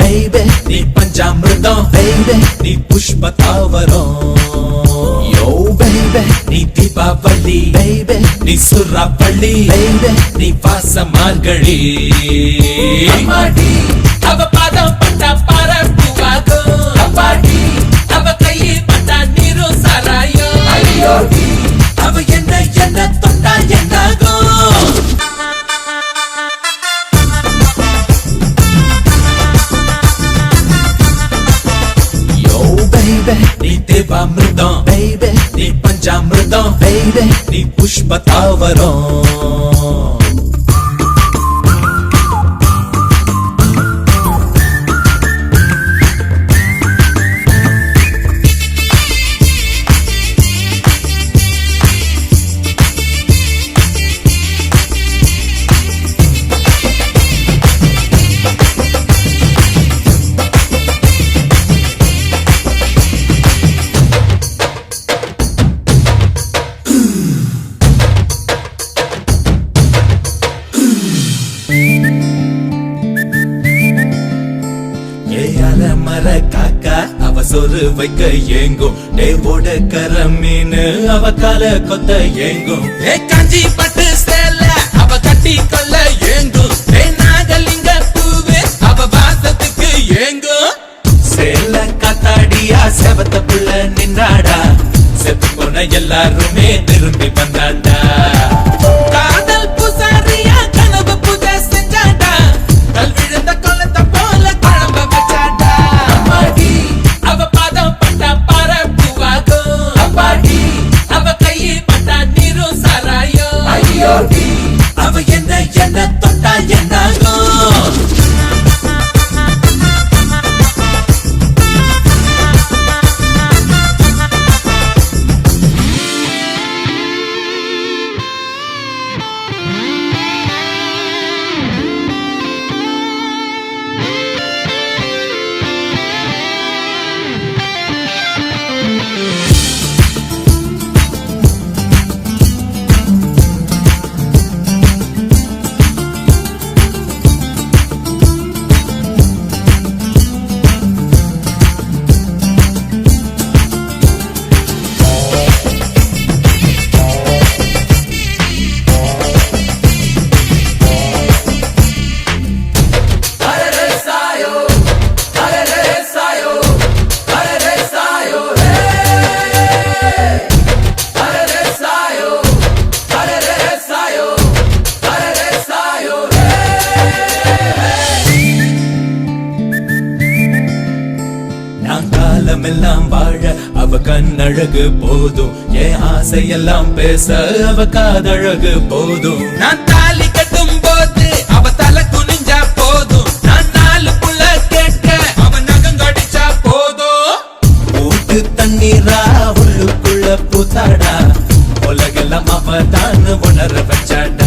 baby நீ பஞ்சாமிர்தம் baby நீ புஷ்ப தாவரம் yo baby நீ தீபாவளி baby நீ சுறாப்பள்ளி baby நீ வாச மார்கழி அம்மாடி அவ பாதம் பட்டா பரப்புவாகும் அப்பாடி அவ கையை பட்டா நீரும் சாராயம் ஐயோடி அவ என்ன தொட்டா என்னாகும் yo baby நீ தேவாமிர்தம் baby நீ பஞ்சாமிர்தம் baby நீ புஷ்ப தாவரம் மர காக்கா அவ சொரு வைக்க ஏங்கும் டேவோட கர மீனு அவ கால கொத்த ஏங்கும் காஞ்சி பட்டு சேல அவ கட்டி கொள்ள ஏங்கும் நாகலிங்க பூவே அவ வாசத்துக்கு ஏங்கும் சேல காத்தாடியா செவத்த புள்ள நின்றாடா செத்து போன எல்லாருமே திரும்பி வந்தாண்டா காதல் பூசாரியா கனவு பூஜை செஞ்சாண்டா கல் விழுந்த கொள்ளத்த போல குழம்ப வச்சாண்டா அம்மாடி அவ பாதம் பட்டா பரப்புவாகும் அப்பாடி அவ கையை பட்டா நீரும் சாராயம் ஐயோடி அவ என்ன தொட்டா என்னாகும் காலமெல்லாம் வாழ அவ கண்ணழகு போதும் என் ஆசையெல்லாம் பேச அவ காதழகு போதும் நான் தாலி கட்டும் போது அவ தலை குனிஞ்சா போதும் நான் நாலு புள்ள கேட்க அவ நகங்கடிச்சா போதும் ஊட்டு தண்ணீரா உள்ளுக்குள்ள பூத்தாடா உலகெல்லாம் அவ தான் உணர வச்சாடா